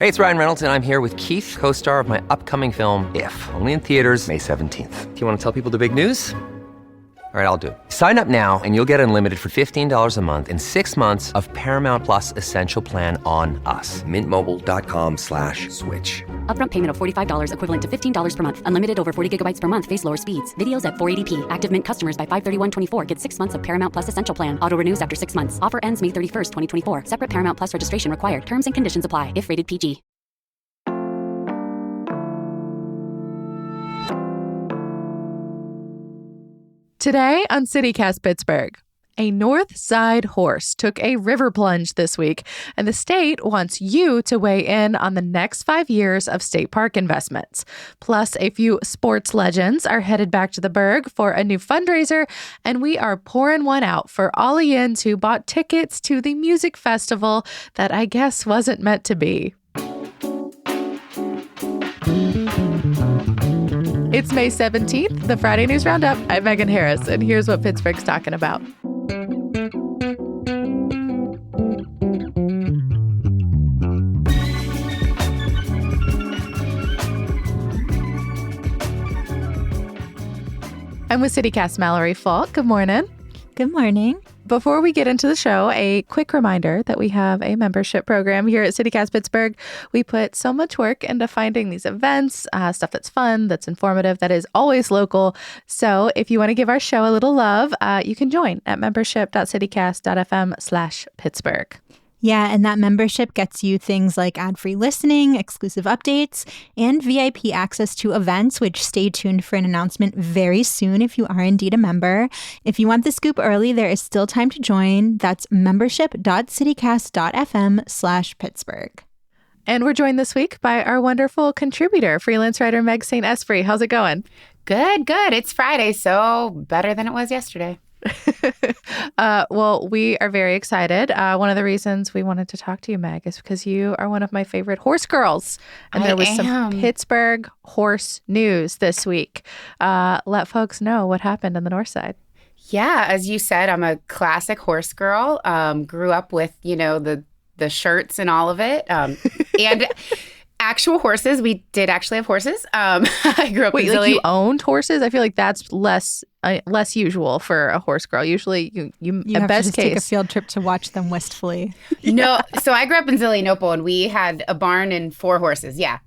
Hey, it's Ryan Reynolds, and I'm here with Keith, co-star of my upcoming film, If, only in theaters May 17th. Do you want to tell people the big news? All right, I'll do it. Sign up now and you'll get unlimited for $15 a month and 6 months of Paramount Plus Essential Plan on us. MintMobile.com/switch. Upfront payment of $45 equivalent to $15 per month. Unlimited over 40 gigabytes per month. Face lower speeds. Videos at 480p. Active Mint customers by 531.24 get 6 months of Paramount Plus Essential Plan. Auto renews after 6 months. Offer ends May 31st, 2024. Separate Paramount Plus registration required. Terms and conditions apply if rated PG. Today on CityCast Pittsburgh, a North Side horse took a river plunge this week, and the state wants you to weigh in on the next 5 years of state park investments. Plus, a few sports legends are headed back to the Burgh for a new fundraiser, and we are pouring one out for Ollians who bought tickets to the music festival that I guess wasn't meant to be. It's May 17th, the Friday News Roundup. I'm Megan Harris, and here's what Pittsburgh's talking about. I'm with CityCast Mallory Falk. Good morning. Good morning. Before we get into the show, a quick reminder that we have a membership program here at CityCast Pittsburgh. We put so much work into finding these events, stuff that's fun, that's informative, that is always local. So if you want to give our show a little love, you can join at membership.citycast.fm/Pittsburgh. Yeah, and that membership gets you things like ad-free listening, exclusive updates, and VIP access to events, which stay tuned for an announcement very soon if you are indeed a member. If you want the scoop early, there is still time to join. That's membership.citycast.fm/Pittsburgh. And we're joined this week by our wonderful contributor, freelance writer Meg St. Esprit. How's it going? Good. It's Friday, so better than it was yesterday. Well, we are very excited. One of the reasons we wanted to talk to you, Meg, is because you are one of my favorite horse girls. And there was some Pittsburgh horse news this week. Let folks know what happened on the north side. Yeah, as you said, I'm a classic horse girl. Grew up with, the shirts and all of it. And actual horses. We did actually have horses. I grew up in Zilly. You owned horses? I feel like that's less usual for a horse girl. Usually you have best to just case. take a field trip to watch them wistfully. No, so I grew up in Zillynople, and we had a barn and 4 horses. Yeah.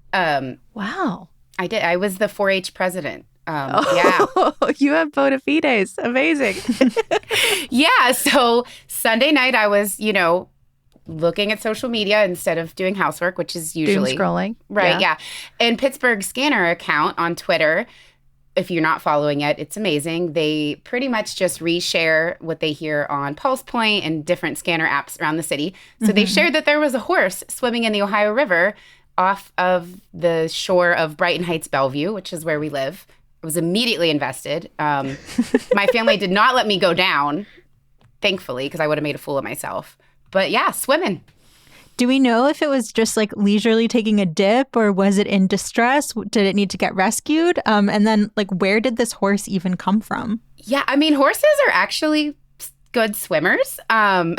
Wow. I did. I was the 4-H president. Yeah. You have bona fides. Amazing. Yeah. So Sunday night I was, looking at social media instead of doing housework, which is usually doom scrolling. Right. Yeah. And Pittsburgh Scanner account on Twitter, if you're not following it, it's amazing. They pretty much just reshare what they hear on Pulse Point and different scanner apps around the city. So they shared that there was a horse swimming in the Ohio River off of the shore of Brighton Heights, Bellevue, which is where we live. I was immediately invested. My family did not let me go down, thankfully, because I would have made a fool of myself. But yeah, swimming. Do we know if it was just like leisurely taking a dip, or was it in distress? Did it need to get rescued? And then where did this horse even come from? Yeah, I mean, horses are actually good swimmers. I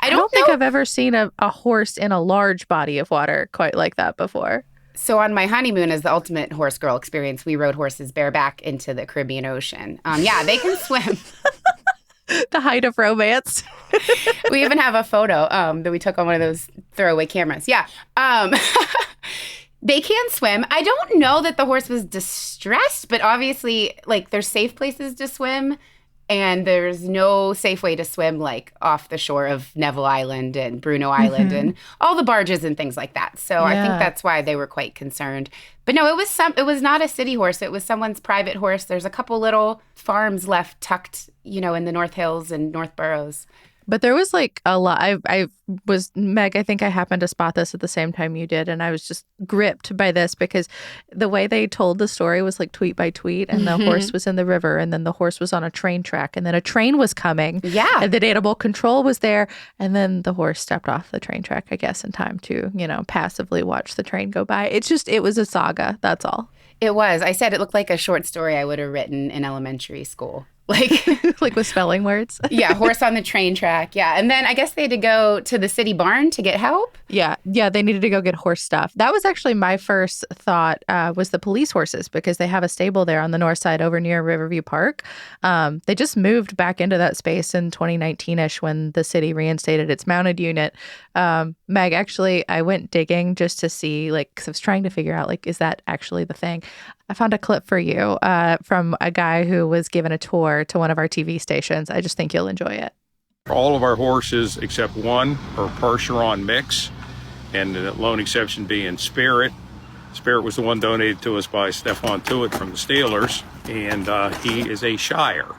don't think I've ever seen a horse in a large body of water quite like that before. So on my honeymoon, as the ultimate horse girl experience, we rode horses bareback into the Caribbean Ocean. Yeah, they can swim. The height of romance. We even have a photo that we took on one of those throwaway cameras. Yeah. They can swim. I don't know that the horse was distressed, but obviously, there's safe places to swim, and there's no safe way to swim, off the shore of Neville Island and Bruno Island and all the barges and things like that. So I think that's why they were quite concerned. But no, it was not a city horse. It was someone's private horse. There's a couple little farms left tucked, in the North Hills and North Boroughs. But there was a lot. Meg, I think I happened to spot this at the same time you did. And I was just gripped by this because the way they told the story was tweet by tweet. And the horse was in the river. And then the horse was on a train track. And then a train was coming. Yeah. And the animal control was there. And then the horse stepped off the train track, I guess, in time to, passively watch the train go by. It was a saga. That's all. It was. I said it looked like a short story I would have written in elementary school. Like with spelling words. Yeah, horse on the train track. Yeah. And then I guess they had to go to the city barn to get help. Yeah, they needed to go get horse stuff. That was actually my first thought was the police horses, because they have a stable there on the north side over near Riverview Park. They just moved back into that space in 2019-ish when the city reinstated its mounted unit. Meg, actually, I went digging just to see, like, 'cause I was trying to figure out, like, is that actually the thing? I found a clip for you from a guy who was given a tour to one of our TV stations. I just think you'll enjoy it. All of our horses, except one, are Percheron mix, and the lone exception being Spirit. Spirit was the one donated to us by Stefan Tuitt from the Steelers, and he is a Shire.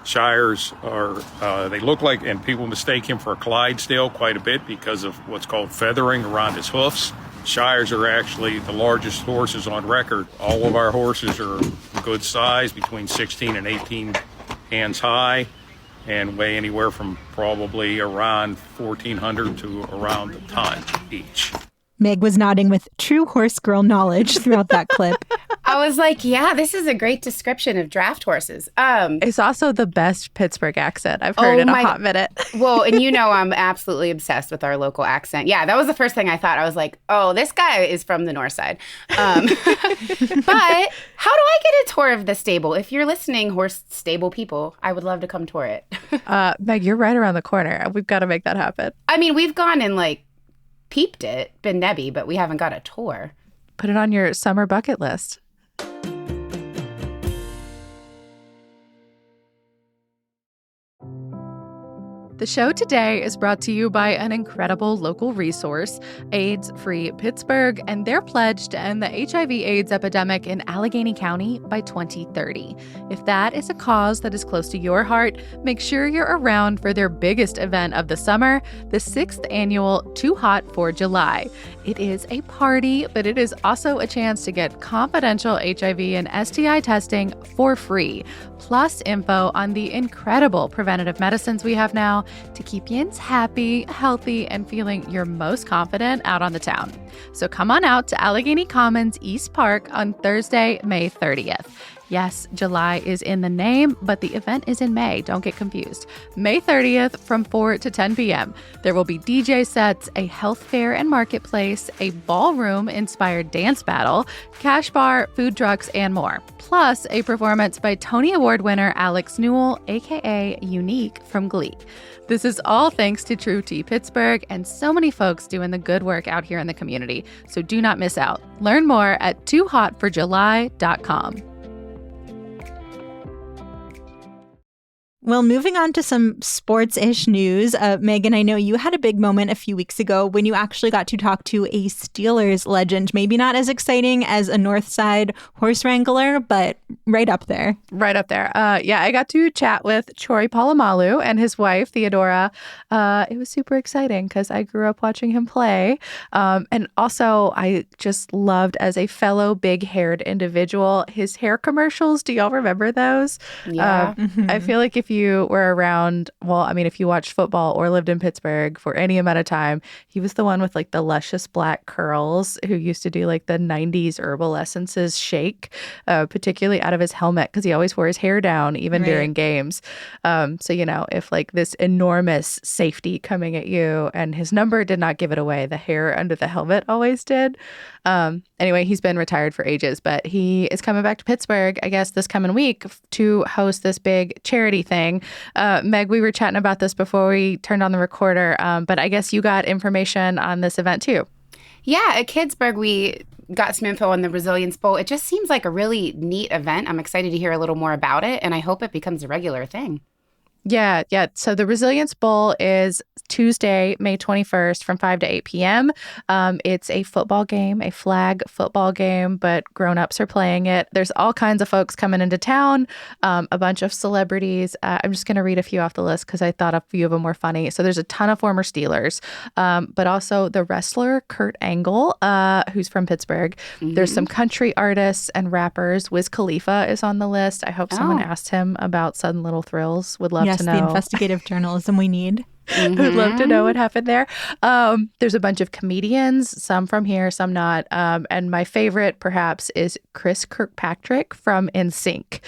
Shires are, they look like, and people mistake him for a Clydesdale quite a bit because of what's called feathering around his hoofs. Shires are actually the largest horses on record. All of our horses are good size, between 16 and 18 hands high, and weigh anywhere from probably around 1,400 to around a ton each. Meg was nodding with true horse girl knowledge throughout that clip. I was like, yeah, this is a great description of draft horses. It's also the best Pittsburgh accent I've heard in a hot minute. Well, and you know I'm absolutely obsessed with our local accent. Yeah, that was the first thing I thought. I was like, oh, this guy is from the north side. But how do I get a tour of the stable? If you're listening, horse stable people, I would love to come tour it. Meg, you're right around the corner. We've got to make that happen. I mean, we've gone and peeped it, been nebby, but we haven't got a tour. Put it on your summer bucket list. The show today is brought to you by an incredible local resource, AIDS Free Pittsburgh, and their pledge to end the HIV/AIDS epidemic in Allegheny County by 2030. If that is a cause that is close to your heart, make sure you're around for their biggest event of the summer, the 6th annual Too Hot for July. It is a party, but it is also a chance to get confidential HIV and STI testing for free, plus info on the incredible preventative medicines we have now to keep yins happy, healthy, and feeling your most confident out on the town. So come on out to Allegheny Commons East Park on Thursday, May 30th. Yes, July is in the name, but the event is in May. Don't get confused. May 30th from 4 to 10 p.m. There will be DJ sets, a health fair and marketplace, a ballroom-inspired dance battle, cash bar, food trucks, and more. Plus, a performance by Tony Award winner Alex Newell, a.k.a. Unique from Glee. This is all thanks to True Tea Pittsburgh and so many folks doing the good work out here in the community. So do not miss out. Learn more at toohotforjuly.com. Well, moving on to some sports-ish news, Megan, I know you had a big moment a few weeks ago when you actually got to talk to a Steelers legend. Maybe not as exciting as a North Side horse wrangler, but right up there. Right up there. Yeah, I got to chat with Troy Polamalu and his wife, Theodora. It was super exciting because I grew up watching him play. And also, I just loved, as a fellow big-haired individual, his hair commercials. Do y'all remember those? Yeah. I feel like if you were around, well, I mean, if you watched football or lived in Pittsburgh for any amount of time, he was the one with like the luscious black curls who used to do like the 90s Herbal Essences shake, particularly out of his helmet because he always wore his hair down even during games. So, you know, if like this enormous safety coming at you, and his number did not give it away, the hair under the helmet always did. Anyway, he's been retired for ages, but he is coming back to Pittsburgh, I guess, this coming week to host this big charity thing. Meg, we were chatting about this before we turned on the recorder, but I guess you got information on this event too. Yeah, at Kidsburg, we got some info on the Resilience Bowl. It just seems like a really neat event. I'm excited to hear a little more about it, and I hope it becomes a regular thing. Yeah. So the Resilience Bowl is Tuesday, May 21st from 5 to 8 p.m. It's a football game, a flag football game, but grown-ups are playing it. There's all kinds of folks coming into town, a bunch of celebrities. I'm just going to read a few off the list because I thought a few of them were funny. So there's a ton of former Steelers, but also the wrestler Kurt Angle, who's from Pittsburgh. Mm-hmm. There's some country artists and rappers. Wiz Khalifa is on the list. I hope someone asked him about Sudden Little Thrills. Would love to know. Yes, the investigative journalism we need. Who'd love to know what happened there. There's a bunch of comedians, some from here, some not. And my favorite, perhaps, is Chris Kirkpatrick from NSYNC,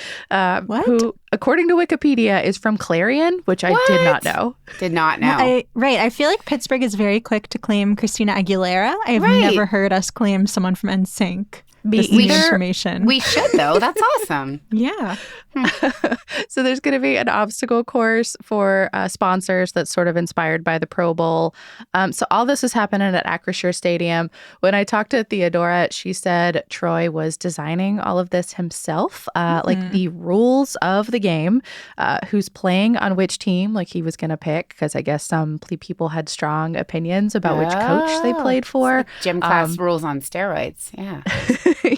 who, according to Wikipedia, is from Clarion, which I did not know. Did not know. I feel like Pittsburgh is very quick to claim Christina Aguilera. I've never heard us claim someone from NSYNC. Information. We should, though. That's awesome. Yeah. So there's going to be an obstacle course for sponsors that's sort of inspired by the Pro Bowl. So all this is happening at Acrisure Stadium. When I talked to Theodora, she said Troy was designing all of this himself, like the rules of the game, who's playing on which team, like he was going to pick, because I guess some people had strong opinions about which coach they played for. Like gym class rules on steroids. Yeah.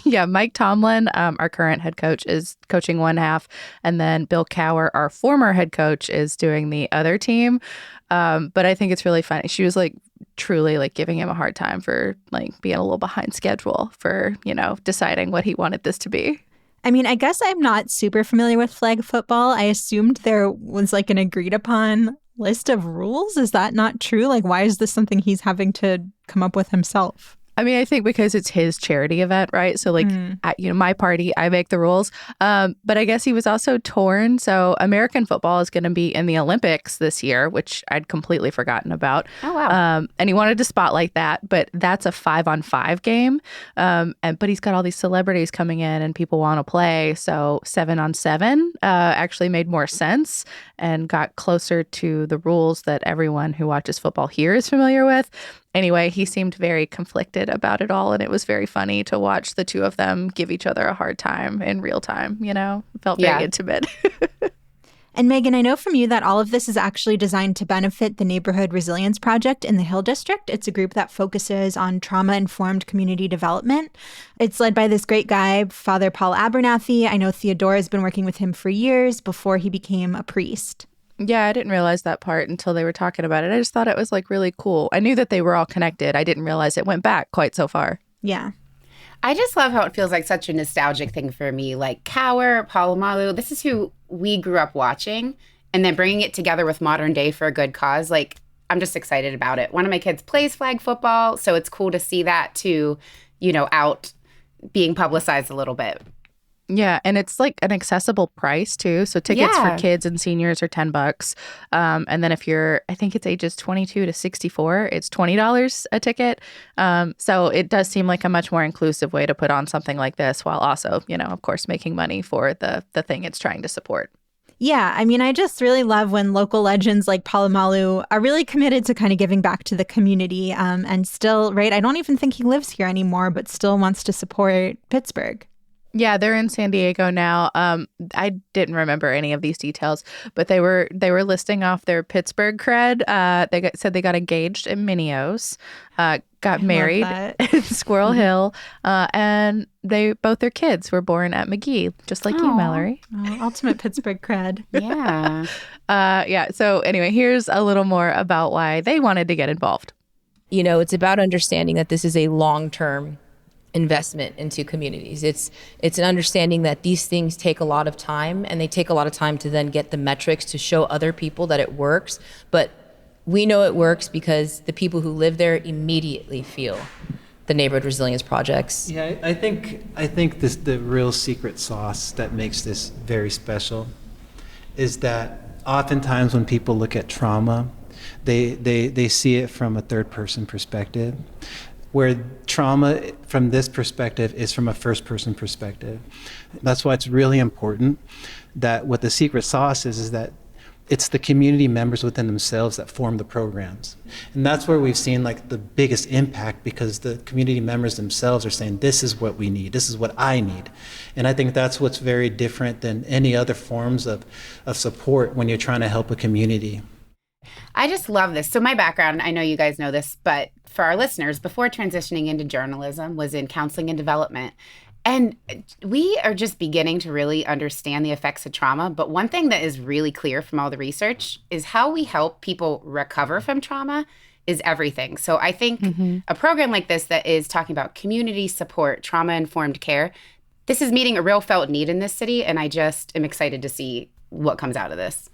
Yeah, Mike Tomlin, our current head coach, is coaching one half, and then Bill Cowher, our former head coach, is doing the other team. But I think it's really funny. She was like truly like giving him a hard time for like being a little behind schedule for, deciding what he wanted this to be. I mean, I guess I'm not super familiar with flag football. I assumed there was like an agreed upon list of rules. Is that not true? Like, why is this something he's having to come up with himself? I mean, I think because it's his charity event, right? So like, at, my party, I make the rules. But I guess he was also torn. So American football is going to be in the Olympics this year, which I'd completely forgotten about. Oh, wow. And he wanted to spotlight that, but that's a 5-on-5 game. But he's got all these celebrities coming in and people want to play. So 7-on-7 actually made more sense and got closer to the rules that everyone who watches football here is familiar with. Anyway, he seemed very conflicted about it all, and it was very funny to watch the two of them give each other a hard time in real time, It felt very intimate. And Megan, I know from you that all of this is actually designed to benefit the Neighborhood Resilience Project in the Hill District. It's a group that focuses on trauma-informed community development. It's led by this great guy, Father Paul Abernathy. I know Theodora's been working with him for years before he became a priest. Yeah, I didn't realize that part until they were talking about it. I just thought it was like really cool. I knew that they were all connected. I didn't realize it went back quite so far. Yeah. I just love how it feels like such a nostalgic thing for me. Like Cowher, Polamalu, this is who we grew up watching. And then bringing it together with modern day for a good cause. Like, I'm just excited about it. One of my kids plays flag football. So it's cool to see that too, out being publicized a little bit. Yeah, and it's like an accessible price too. So tickets for kids and seniors are $10. And then if you're, I think it's ages 22 to 64, it's $20 a ticket. So it does seem like a much more inclusive way to put on something like this while also, of course, making money for the thing it's trying to support. Yeah, I mean, I just really love when local legends like Polamalu are really committed to kind of giving back to the community and still, right, I don't even think he lives here anymore, but still wants to support Pittsburgh. Yeah, they're in San Diego now. I didn't remember any of these details, but they were listing off their Pittsburgh cred. They said they got engaged in Minios, got married in Squirrel Hill, and both their kids were born at McGee, just like you, Mallory. Oh, ultimate Pittsburgh cred. Yeah. Yeah. So anyway, here's a little more about why they wanted to get involved. It's about understanding that this is a long-term investment into communities. It's an understanding that these things take a lot of time, and they take a lot of time to then get the metrics to show other people that it works. But we know it works because the people who live there immediately feel the neighborhood resilience projects. Yeah, I think the real secret sauce that makes this very special is that oftentimes when people look at trauma, they see it from a third person perspective, where trauma from this perspective is from a first person perspective. That's why it's really important that what the secret sauce is that it's the community members within themselves that form the programs. And that's where we've seen like the biggest impact, because the community members themselves are saying, this is what we need, this is what I need. And I think that's what's very different than any other forms of support when you're trying to help a community. I just love this. So my background, I know you guys know this, but for our listeners, before transitioning into journalism, was in counseling and development. And we are just beginning to really understand the effects of trauma. But one thing that is really clear from all the research is how we help people recover from trauma is everything. So I think a program like this that is talking about community support, trauma-informed care, this is meeting a real felt need in this city. And I just am excited to see what comes out of this.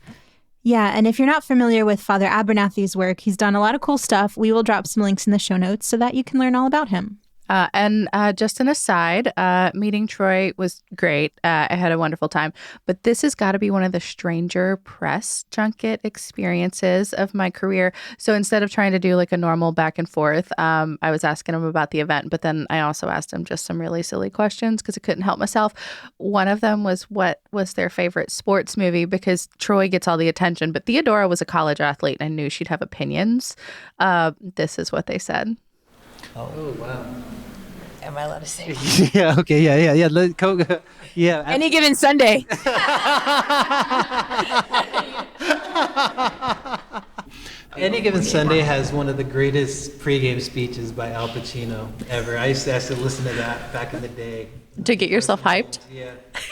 Yeah, and if you're not familiar with Father Abernathy's work, he's done a lot of cool stuff. We will drop some links in the show notes so that you can learn all about him. And just an aside, meeting Troy was great. I had a wonderful time. But this has got to be one of the stranger press junket experiences of my career. So instead of trying to do like a normal back and forth, I was asking him about the event. But then I also asked him just some really silly questions because I couldn't help myself. One of them was what was their favorite sports movie, because Troy gets all the attention. But Theodora was a college athlete and I knew she'd have opinions. This is what they said. Oh, wow. Am I allowed to say? Yeah, okay, yeah. Yeah. Any given Sunday. Any Given Sunday has one of the greatest pregame speeches by Al Pacino ever. I used to listen to that back in the day. To get yourself hyped? Yeah.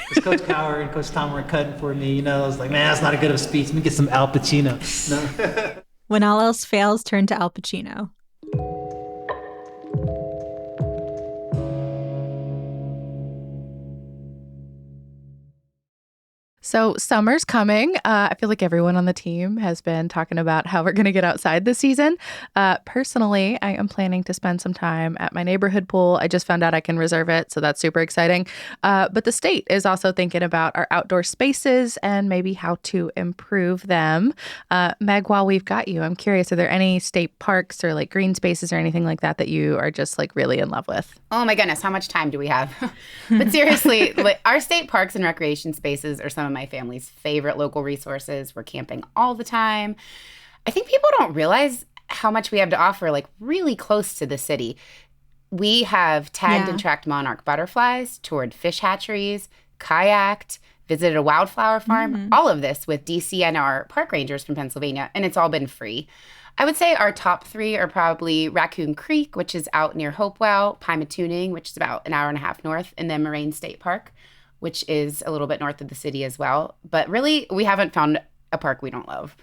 Because Coach Cowher and Coach Tom were cutting for me. I was like, man, that's not a good of a speech. Let me get some Al Pacino. No. When all else fails, turn to Al Pacino. So summer's coming. I feel like everyone on the team has been talking about how we're going to get outside this season. Personally, I am planning to spend some time at my neighborhood pool. I just found out I can reserve it, so that's super exciting. But the state is also thinking about our outdoor spaces and maybe how to improve them. Meg, while we've got you, I'm curious, are there any state parks or like green spaces or anything like that that you are just like really in love with? Oh my goodness, how much time do we have? But seriously, our state parks and recreation spaces are some of my family's favorite local resources. We're camping all the time. I think people don't realize how much we have to offer, like really close to the city. We have tagged and tracked monarch butterflies, toured fish hatcheries, kayaked, visited a wildflower farm, all of this with DCNR park rangers from Pennsylvania, and it's all been free. I would say our top three are probably Raccoon Creek, which is out near Hopewell, Pymatooning, which is about an hour and a half north, and then Moraine State Park, which is a little bit north of the city as well. But really, we haven't found a park we don't love.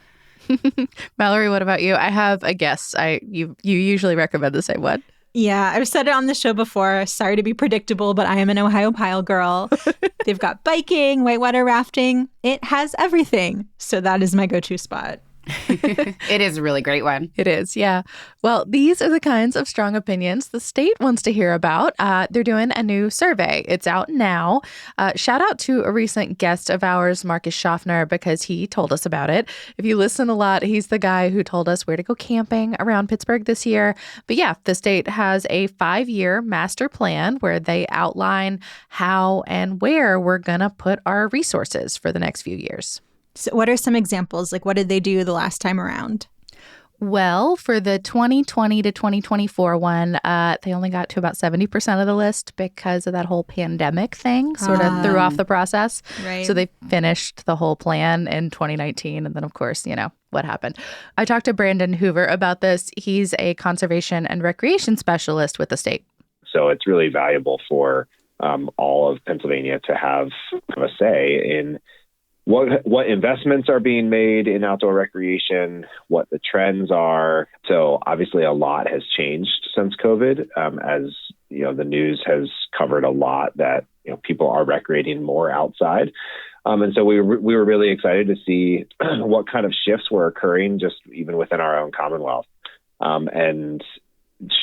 Mallory, what about you? I have a guess. You usually recommend the same one. Yeah, I've said it on the show before. Sorry to be predictable, but I am an Ohio Pile girl. They've got biking, whitewater rafting. It has everything. So that is my go-to spot. It is a really great one. It is, yeah. Well, these are the kinds of strong opinions the state wants to hear about. They're doing a new survey. It's out now. Shout out to a recent guest of ours, Marcus Schaffner, because he told us about it. If you listen a lot, he's the guy who told us where to go camping around Pittsburgh this year. But yeah, the state has a 5-year master plan where they outline how and where we're going to put our resources for the next few years. So what are some examples? Like, what did they do the last time around? Well, for the 2020 to 2024 one, they only got to about 70% of the list because of that whole pandemic thing sort of threw off the process. Right. So they finished the whole plan in 2019. And then, of course, what happened. I talked to Brandon Hoover about this. He's a conservation and recreation specialist with the state. So it's really valuable for all of Pennsylvania to have a say in what investments are being made in outdoor recreation, what the trends are. So obviously a lot has changed since COVID, as the news has covered a lot that people are recreating more outside. And so we were really excited to see what kind of shifts were occurring just even within our own Commonwealth. And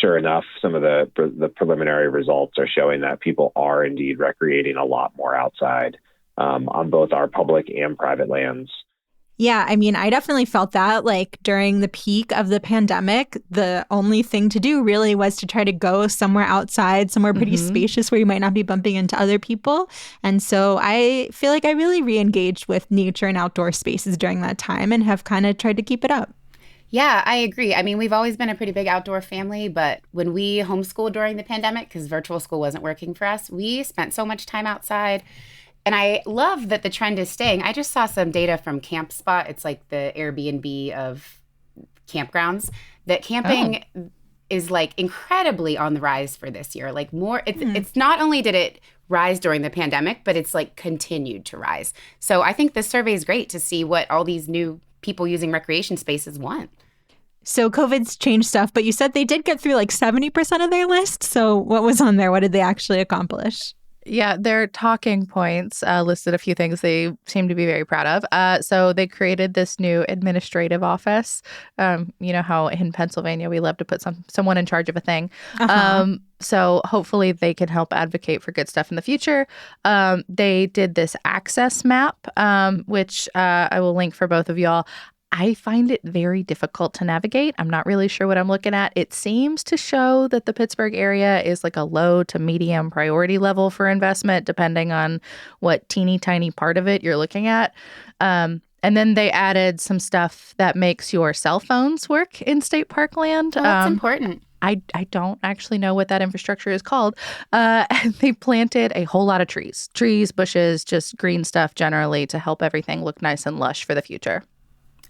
sure enough, some of the preliminary results are showing that people are indeed recreating a lot more outside. On both our public and private lands. Yeah, I mean, I definitely felt that like during the peak of the pandemic, the only thing to do really was to try to go somewhere outside, somewhere pretty spacious where you might not be bumping into other people. And so I feel like I really re-engaged with nature and outdoor spaces during that time and have kind of tried to keep it up. Yeah, I agree. I mean, we've always been a pretty big outdoor family, but when we homeschooled during the pandemic, because virtual school wasn't working for us, we spent so much time outside. And I love that the trend is staying. I just saw some data from CampSpot. It's like the Airbnb of campgrounds, that camping is like incredibly on the rise for this year. Like more, it's not only did it rise during the pandemic, but it's like continued to rise. So I think this survey is great to see what all these new people using recreation spaces want. So COVID's changed stuff, but you said they did get through like 70% of their list. So what was on there? What did they actually accomplish? Yeah, their talking points listed a few things they seem to be very proud of. So they created this new administrative office. You know how in Pennsylvania we love to put someone in charge of a thing. So hopefully they can help advocate for good stuff in the future. They did this access map, which I will link for both of y'all. I find it very difficult to navigate. I'm not really sure what I'm looking at. It seems to show that the Pittsburgh area is like a low to medium priority level for investment, depending on what teeny tiny part of it you're looking at. And then they added some stuff that makes your cell phones work in state park land. Well, that's important. I don't actually know what that infrastructure is called. And they planted a whole lot of trees, bushes, just green stuff generally to help everything look nice and lush for the future.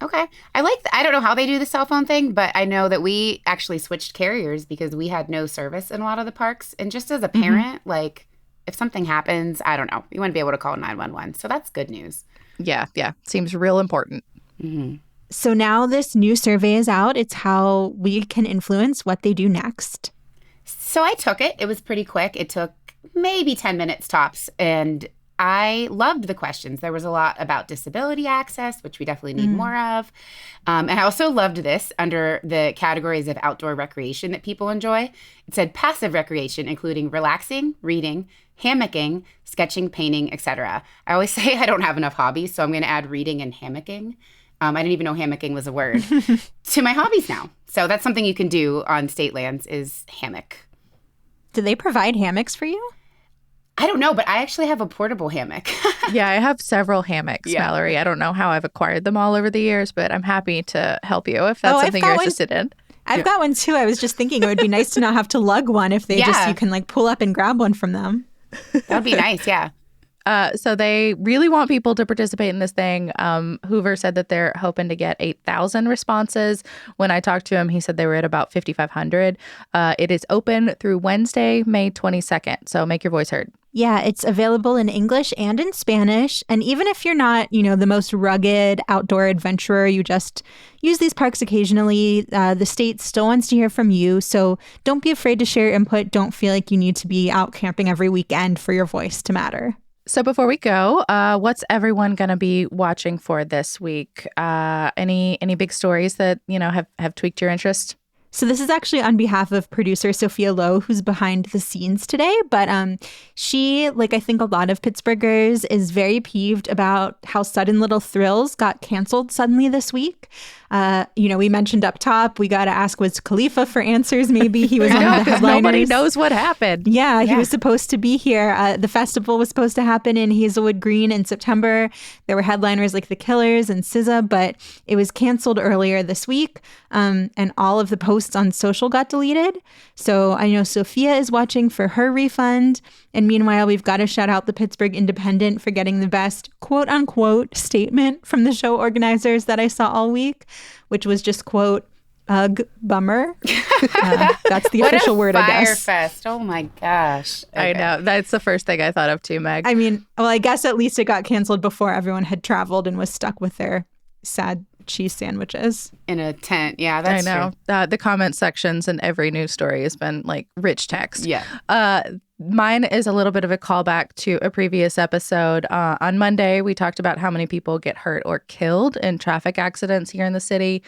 Okay. I don't know how they do the cell phone thing, but I know that we actually switched carriers because we had no service in a lot of the parks. And just as a parent, like if something happens, I don't know, you want to be able to call 911. So that's good news. Yeah. Seems real important. Mm-hmm. So now this new survey is out. It's how we can influence what they do next. So I took it. It was pretty quick. It took maybe 10 minutes tops. And I loved the questions. There was a lot about disability access, which we definitely need more of. And I also loved this under the categories of outdoor recreation that people enjoy. It said passive recreation, including relaxing, reading, hammocking, sketching, painting, etc. I always say I don't have enough hobbies, so I'm going to add reading and hammocking. I didn't even know hammocking was a word to my hobbies now. So that's something you can do on state lands is hammock. Do they provide hammocks for you? I don't know, but I actually have a portable hammock. Yeah, I have several hammocks, Mallory. I don't know how I've acquired them all over the years, but I'm happy to help you if that's something you're interested in. I've got one too. I was just thinking it would be nice to not have to lug one if they you can like pull up and grab one from them. That would be nice, yeah. So they really want people to participate in this thing. Hoover said that they're hoping to get 8,000 responses. When I talked to him, he said they were at about 5,500. It is open through Wednesday, May 22nd. So make your voice heard. Yeah, it's available in English and in Spanish. And even if you're not, the most rugged outdoor adventurer, you just use these parks occasionally, the state still wants to hear from you. So don't be afraid to share your input. Don't feel like you need to be out camping every weekend for your voice to matter. So before we go, what's everyone going to be watching for this week? Any big stories that, have tweaked your interest? So this is actually on behalf of producer Sophia Lowe, who's behind the scenes today. But she, like I think a lot of Pittsburghers, is very peeved about how Sudden Little Thrills got canceled suddenly this week. We mentioned up top, we got to ask, was Khalifa for answers? Maybe he was one of the headliners. Nobody knows what happened. Yeah, he was supposed to be here. The festival was supposed to happen in Hazelwood Green in September. There were headliners like The Killers and SZA, but it was canceled earlier this week. And all of the posts on social got deleted. So I know Sophia is watching for her refund. And meanwhile, we've got to shout out the Pittsburgh Independent for getting the best quote unquote statement from the show organizers that I saw all week, which was just quote, ugh, bummer. That's the official word, I guess. Firefest. Oh my gosh. Okay. I know. That's the first thing I thought of too, Meg. I mean, well, I guess at least it got canceled before everyone had traveled and was stuck with their sad cheese sandwiches in a tent. Yeah, that's I know. True. The comment sections in every news story has been like rich text. Yeah. Mine is a little bit of a callback to a previous episode. On Monday, we talked about how many people get hurt or killed in traffic accidents here in the city,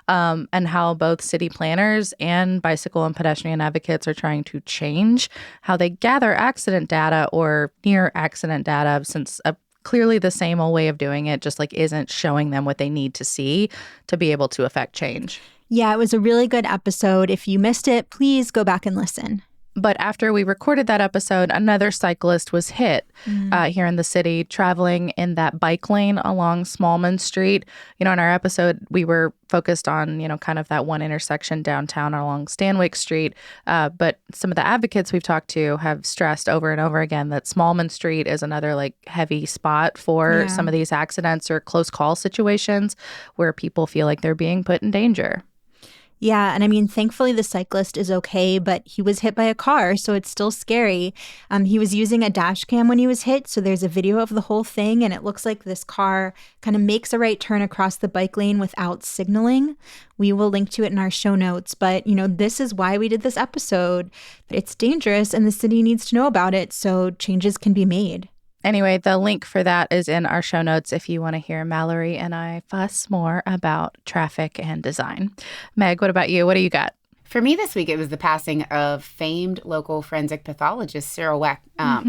and how both city planners and bicycle and pedestrian advocates are trying to change how they gather accident data or near accident data, since clearly the same old way of doing it just like isn't showing them what they need to see to be able to affect change. Yeah, it was a really good episode. If you missed it, please go back and listen. But after we recorded that episode, another cyclist was hit here in the city, traveling in that bike lane along Smallman Street. In our episode, we were focused on, kind of that one intersection downtown along Stanwyck Street. But some of the advocates we've talked to have stressed over and over again that Smallman Street is another like heavy spot for some of these accidents or close call situations where people feel like they're being put in danger. Yeah, and I mean, thankfully the cyclist is okay, but he was hit by a car, so it's still scary. He was using a dash cam when he was hit, so there's a video of the whole thing, and it looks like this car kind of makes a right turn across the bike lane without signaling. We will link to it in our show notes, but, this is why we did this episode. It's dangerous, and the city needs to know about it so changes can be made. Anyway, the link for that is in our show notes if you want to hear Mallory and I fuss more about traffic and design. Meg, what about you? What do you got? For me this week, it was the passing of famed local forensic pathologist Cyril Weck.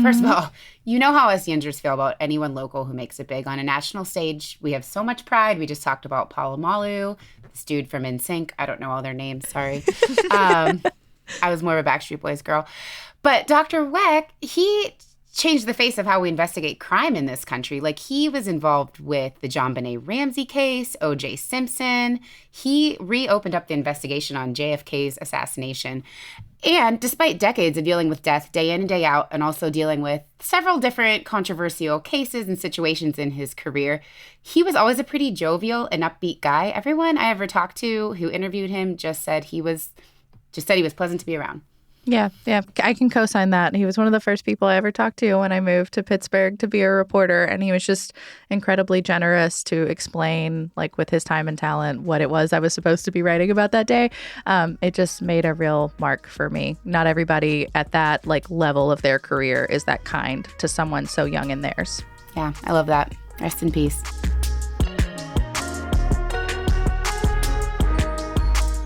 First of all, you know how us Yingers feel about anyone local who makes it big on a national stage. We have so much pride. We just talked about Polamalu, this dude from NSYNC. I don't know all their names, sorry. I was more of a Backstreet Boys girl. But Dr. Weck, he changed the face of how we investigate crime in this country. Like, he was involved with the JonBenet Ramsey case, O.J. Simpson. He reopened up the investigation on JFK's assassination. And despite decades of dealing with death day in and day out, and also dealing with several different controversial cases and situations in his career, he was always a pretty jovial and upbeat guy. Everyone I ever talked to who interviewed him just said he was pleasant to be around. Yeah, I can co-sign that. He was one of the first people I ever talked to when I moved to Pittsburgh to be a reporter, and he was just incredibly generous to explain, like, with his time and talent, what it was I was supposed to be writing about that day. It just made a real mark for me. Not everybody at that, level of their career is that kind to someone so young in theirs. Yeah, I love that. Rest in peace.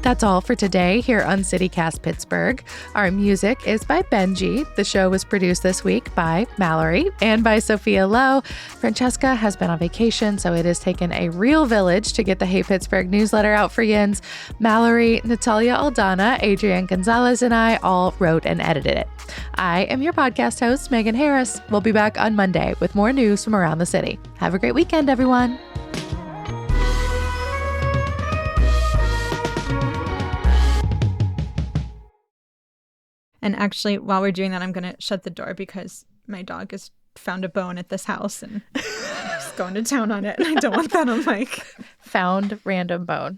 That's all for today here on CityCast Pittsburgh. Our music is by Benji. The show was produced this week by Mallory and by Sophia Lowe. Francesca has been on vacation, so it has taken a real village to get the Hey Pittsburgh newsletter out for Yins. Mallory, Natalia Aldana, Adrienne Gonzalez, and I all wrote and edited it. I am your podcast host, Megan Harris. We'll be back on Monday with more news from around the city. Have a great weekend, everyone. And actually, while we're doing that, I'm going to shut the door because my dog has found a bone at this house and just going to town on it. And I don't want that on mic. Found random bone.